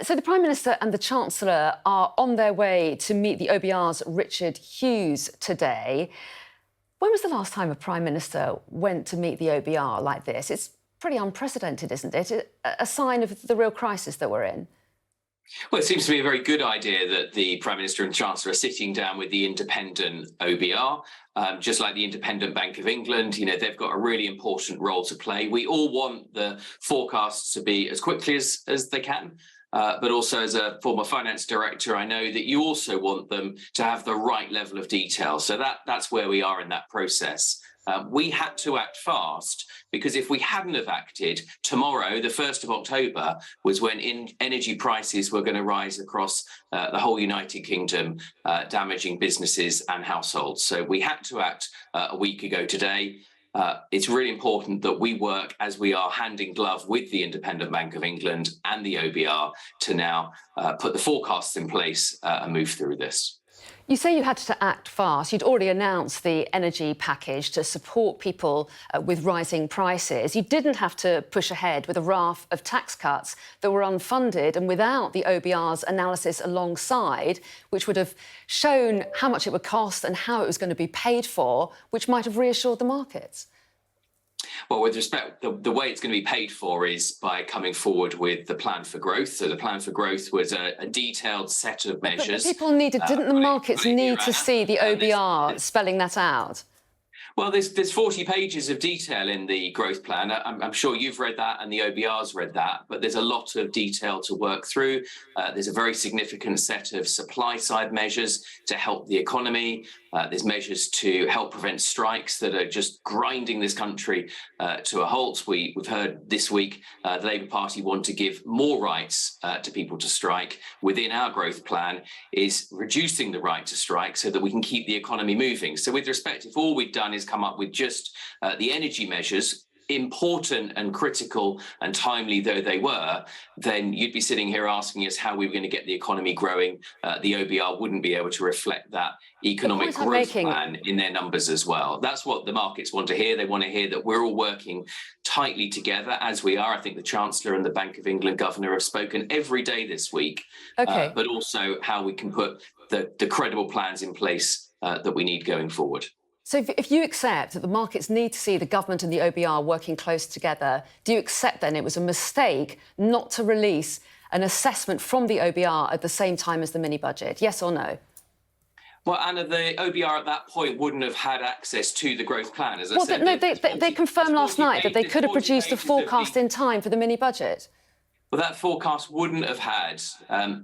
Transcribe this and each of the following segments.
So the Prime Minister and the Chancellor are on their way to meet the OBR's Richard Hughes today. When was the last time a Prime Minister went to meet the OBR like this? It's pretty unprecedented, isn't it? A sign of the real crisis that we're in. Well, it seems to be a very good idea that the Prime Minister and Chancellor are sitting down with the independent OBR, just like the Independent Bank of England. You know, they've got a really important role to play. We all want the forecasts to be as quickly as they can. But also as a former finance director, I know that you also want them to have the right level of detail. So that's where we are in that process. We had to act fast because if we hadn't have acted, tomorrow, the 1st of October, was when energy prices were going to rise across the whole United Kingdom, damaging businesses and households. So we had to act a week ago today. It's really important that we work as we are hand in glove with the Independent Bank of England and the OBR to now put the forecasts in place and move through this. You say you had to act fast. You'd already announced the energy package to support people with rising prices. You didn't have to push ahead with a raft of tax cuts that were unfunded and without the OBR's analysis alongside, which would have shown how much it would cost and how it was going to be paid for, which might have reassured the markets. Well, with respect, the way it's going to be paid for is by coming forward with the plan for growth. So the plan for growth was a detailed set of measures. But people didn't the markets need to see the OBR spelling that out? Well, there's 40 pages of detail in the growth plan. I'm sure you've read that and the OBR's read that, but there's a lot of detail to work through. There's a very significant set of supply side measures to help the economy. There's measures to help prevent strikes that are just grinding this country to a halt. We've heard this week the Labour Party want to give more rights to people to strike. Within our growth plan is reducing the right to strike so that we can keep the economy moving. So with respect, if all we've done is come up with just the energy measures, important and critical and timely though they were, then you'd be sitting here asking us how we were going to get the economy growing. The OBR wouldn't be able to reflect that economic growth plan in their numbers as well. That's what the markets want to hear. They want to hear that we're all working tightly together as we are. I think the Chancellor and the Bank of England Governor have spoken every day this week, but also how we can put the credible plans in place that we need going forward. So if you accept that the markets need to see the government and the OBR working close together, do you accept then it was a mistake not to release an assessment from the OBR at the same time as the mini-budget? Yes or no? Well, Anna, the OBR at that point wouldn't have had access to the growth plan, as I said. No, they confirmed last night that they could have produced a forecast in time for the mini-budget. Well, that forecast wouldn't have had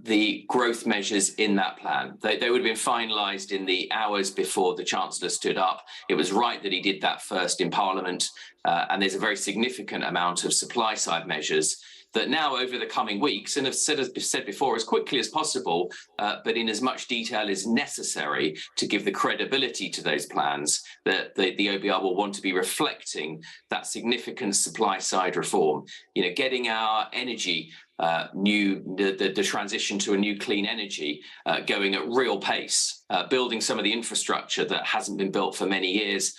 the growth measures in that plan. They would have been finalised in the hours before the Chancellor stood up. It was right that he did that first in Parliament, and there's a very significant amount of supply-side measures that now over the coming weeks, and have said before, as quickly as possible, but in as much detail as necessary to give the credibility to those plans, that the OBR will want to be reflecting that significant supply side reform. You know, getting our energy the transition to a new clean energy going at real pace, building some of the infrastructure that hasn't been built for many years,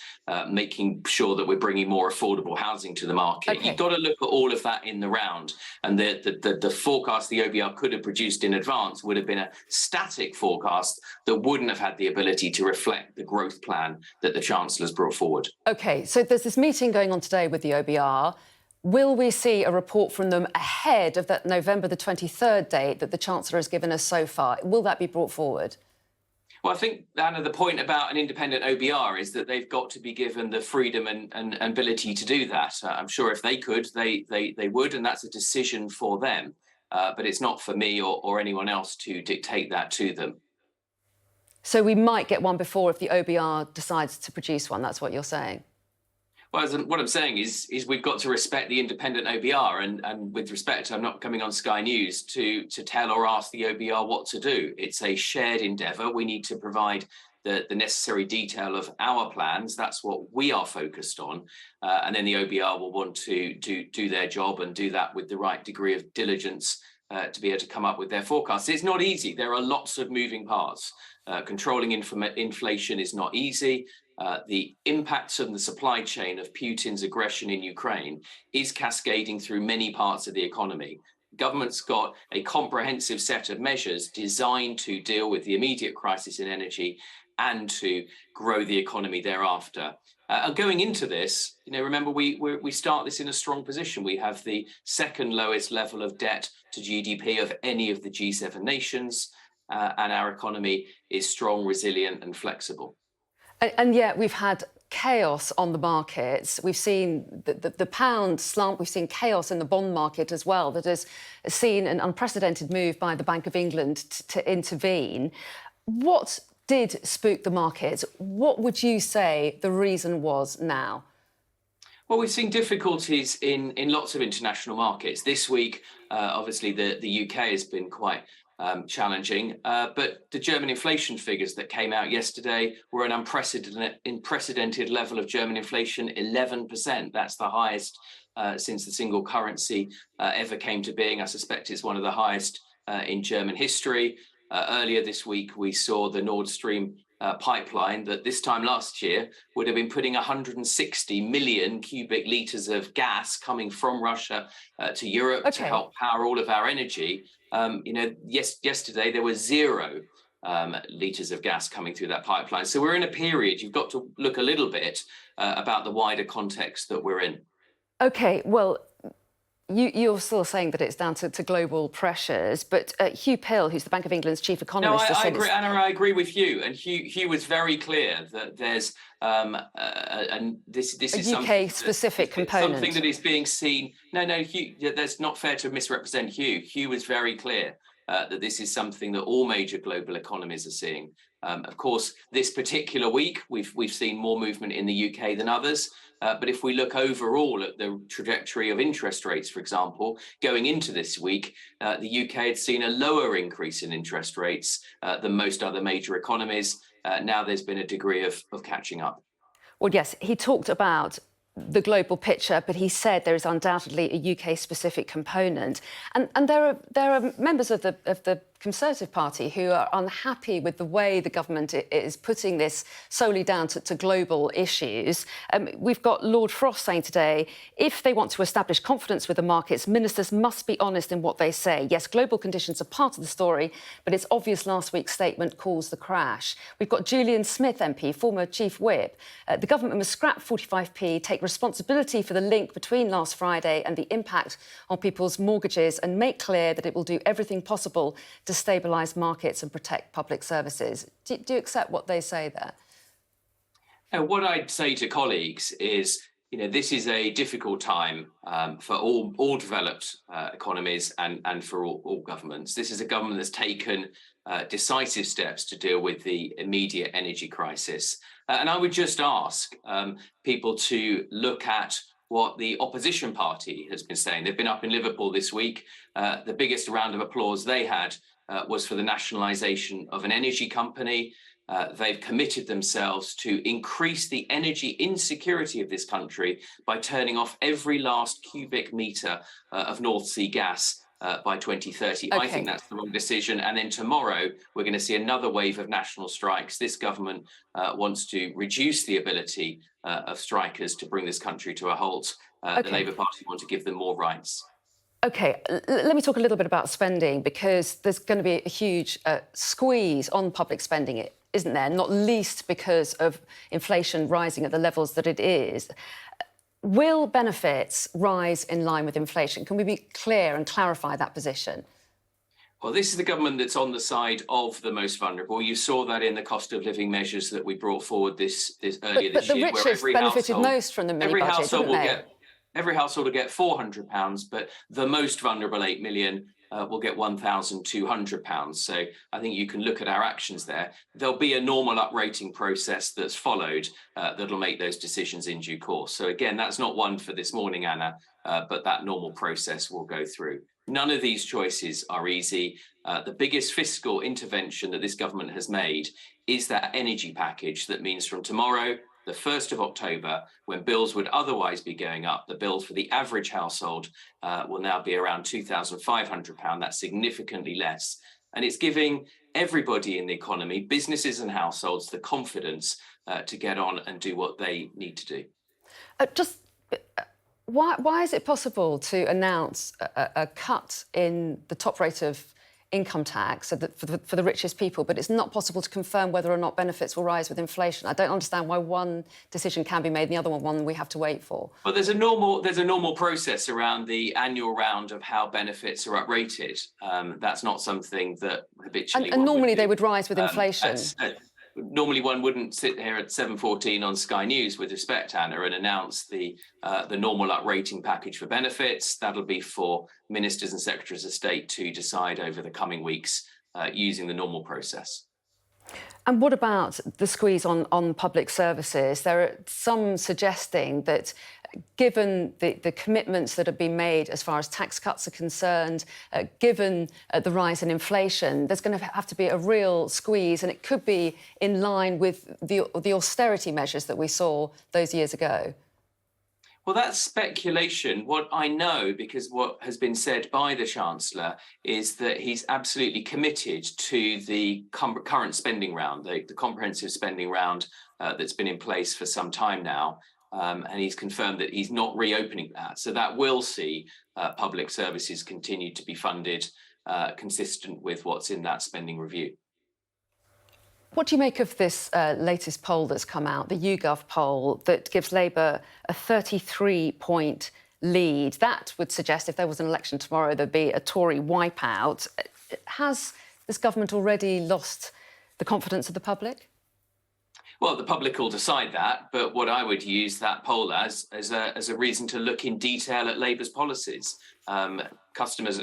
making sure that we're bringing more affordable housing to the market. You've got to look at all of that in the round, and the forecast the OBR could have produced in advance would have been a static forecast that wouldn't have had the ability to reflect the growth plan that the Chancellor's brought forward. OK, so there's this meeting going on today with the OBR. Will we see a report from them ahead of that November the 23rd date that the Chancellor has given us so far? Will that be brought forward? Well, I think, Anna, the point about an independent OBR is that they've got to be given the freedom and ability to do that. I'm sure if they could, they would, and that's a decision for them. But it's not for me or anyone else to dictate that to them. So we might get one before if the OBR decides to produce one. That's what you're saying? Well, what I'm saying is we've got to respect the independent OBR, and with respect, I'm not coming on Sky News to tell or ask the OBR what to do. It's a shared endeavour. We need to provide the necessary detail of our plans. That's what we are focused on, and then the OBR will want to do their job and do that with the right degree of diligence to be able to come up with their forecasts. It's not easy. There are lots of moving parts. Controlling inflation is not easy. The impacts on the supply chain of Putin's aggression in Ukraine is cascading through many parts of the economy. Government's got a comprehensive set of measures designed to deal with the immediate crisis in energy and to grow the economy thereafter. And going into this, remember we start this in a strong position. We have the second lowest level of debt to GDP of any of the G7 nations, and our economy is strong, resilient, and flexible. And yet we've had chaos on the markets. We've seen the pound slump. We've seen chaos in the bond market as well that has seen an unprecedented move by the Bank of England to intervene. What did spook the markets? What would you say the reason was now? Well, we've seen difficulties in lots of international markets. This week, obviously, the UK has been quite challenging, but the German inflation figures that came out yesterday were an unprecedented level of German inflation, 11%. That's the highest since the single currency ever came to being. I suspect it's one of the highest in German history. Earlier this week, we saw the Nord Stream pipeline that this time last year would have been putting 160 million cubic litres of gas coming from Russia to Europe to help power all of our energy. Yesterday there was 0 litres of gas coming through that pipeline. So we're in a period, you've got to look a little bit about the wider context that we're in. OK, well, you're still saying that it's down to global pressures, but Hugh Pill, who's the Bank of England's chief economist... No, I agree, Anna, I agree with Hugh. And Hugh was very clear that there's, and this is a UK-specific component. Something that is being seen... No, Hugh, that's not fair to misrepresent Hugh. Hugh was very clear that this is something that all major global economies are seeing. Of course, this particular week, we've seen more movement in the UK than others. But if we look overall at the trajectory of interest rates, for example, going into this week, the UK had seen a lower increase in interest rates than most other major economies. Now there's been a degree of catching up. Well, yes, he talked about the global picture, but he said there is undoubtedly a UK-specific component. And there are members of the Conservative Party who are unhappy with the way the government is putting this solely down to global issues. We've got Lord Frost saying today, if they want to establish confidence with the markets, ministers must be honest in what they say. Yes, global conditions are part of the story, but it's obvious last week's statement caused the crash. We've got Julian Smith MP, former Chief Whip. The government must scrap 45p, take responsibility for the link between last Friday and the impact on people's mortgages, and make clear that it will do everything possible to stabilise markets and protect public services. Do you accept what they say there? What I'd say to colleagues is, this is a difficult time for all developed economies and for all governments. This is a government that's taken decisive steps to deal with the immediate energy crisis. And I would just ask people to look at what the opposition party has been saying. They've been up in Liverpool this week. The biggest round of applause they had was for the nationalisation of an energy company. They've committed themselves to increase the energy insecurity of this country by turning off every last cubic metre of North Sea gas by 2030. Okay. I think that's the wrong decision. And then tomorrow, we're going to see another wave of national strikes. This government wants to reduce the ability of strikers to bring this country to a halt. The Labour Party want to give them more rights. OK, let me talk a little bit about spending, because there's going to be a huge squeeze on public spending, isn't there? Not least because of inflation rising at the levels that it is. Will benefits rise in line with inflation? Can we be clear and clarify that position? Well, this is the government that's on the side of the most vulnerable. You saw that in the cost of living measures that we brought forward this earlier this year. But the richest benefited most from the mini budget, didn't they? Every household will get £400, but the most vulnerable 8 million will get £1,200. So I think you can look at our actions there. There'll be a normal uprating process that's followed that'll make those decisions in due course. So again, that's not one for this morning, Anna, but that normal process will go through. None of these choices are easy. The biggest fiscal intervention that this government has made is that energy package that means from tomorrow, the 1st of October, when bills would otherwise be going up, the bills for the average household will now be around £2,500. That's significantly less. And it's giving everybody in the economy, businesses and households, the confidence to get on and do what they need to do. Why is it possible to announce a cut in the top rate of income tax for the richest people, but it's not possible to confirm whether or not benefits will rise with inflation? I don't understand why one decision can be made and the other one we have to wait for. Well, there's a normal process around the annual round of how benefits are uprated. That's not something that habitually. And normally they would rise with inflation. Normally, one wouldn't sit here at 7:14 on Sky News, with respect, Anna, and announce the normal uprating package for benefits. That'll be for ministers and secretaries of state to decide over the coming weeks using the normal process. And what about the squeeze on public services? There are some suggesting that given the commitments that have been made as far as tax cuts are concerned, given the rise in inflation, there's going to have to be a real squeeze, and it could be in line with the austerity measures that we saw those years ago. Well, that's speculation. What I know, because what has been said by the Chancellor, is that he's absolutely committed to the current spending round, the comprehensive spending round that's been in place for some time now. And he's confirmed that he's not reopening that. So that will see public services continue to be funded consistent with what's in that spending review. What do you make of this latest poll that's come out, the YouGov poll, that gives Labour a 33-point lead? That would suggest if there was an election tomorrow, there'd be a Tory wipeout. Has this government already lost the confidence of the public? Well, the public will decide that, but what I would use that poll as a reason to look in detail at Labour's policies. Customers,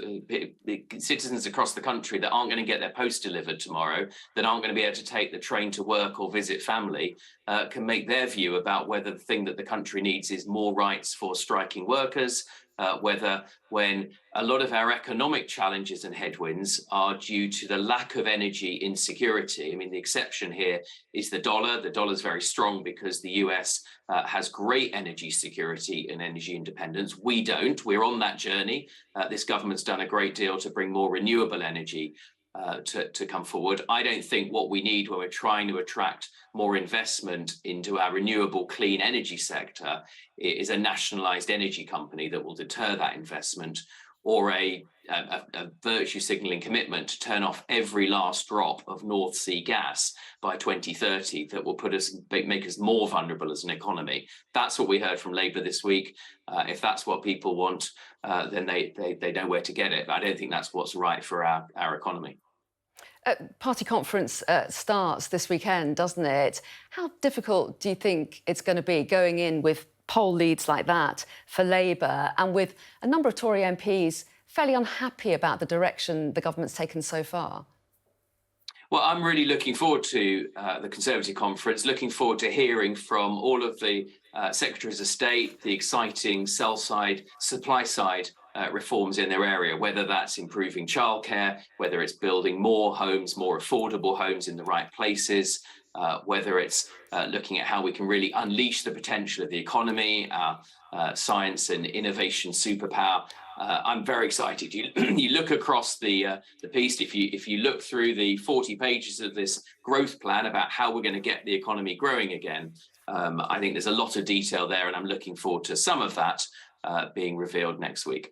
citizens across the country that aren't going to get their post delivered tomorrow, that aren't going to be able to take the train to work or visit family, can make their view about whether the thing that the country needs is more rights for striking workers, whether when a lot of our economic challenges and headwinds are due to the lack of energy insecurity. I mean, the exception here is the dollar. The dollar is very strong because the US has great energy security and energy independence. We don't. We're on that journey. This government's done a great deal to bring more renewable energy to come forward. I don't think what we need when we're trying to attract more investment into our renewable clean energy sector is a nationalised energy company that will deter that investment, or a virtue signalling commitment to turn off every last drop of North Sea gas by 2030 that will make us more vulnerable as an economy. That's what we heard from Labour this week. If that's what people want, then they know where to get it. But I don't think that's what's right for our economy. Party conference starts this weekend, doesn't it? How difficult do you think it's going to be going in with poll leads like that for Labour, and with a number of Tory MPs fairly unhappy about the direction the government's taken so far? Well, I'm really looking forward to the Conservative conference, looking forward to hearing from all of the secretaries of state, the exciting sell-side, supply-side reforms in their area, whether that's improving childcare, whether it's building more homes, more affordable homes in the right places, whether it's looking at how we can really unleash the potential of the economy, our science and innovation superpower. I'm very excited. You look across the piece, if you look through the 40 pages of this growth plan about how we're going to get the economy growing again, I think there's a lot of detail there, and I'm looking forward to some of that being revealed next week.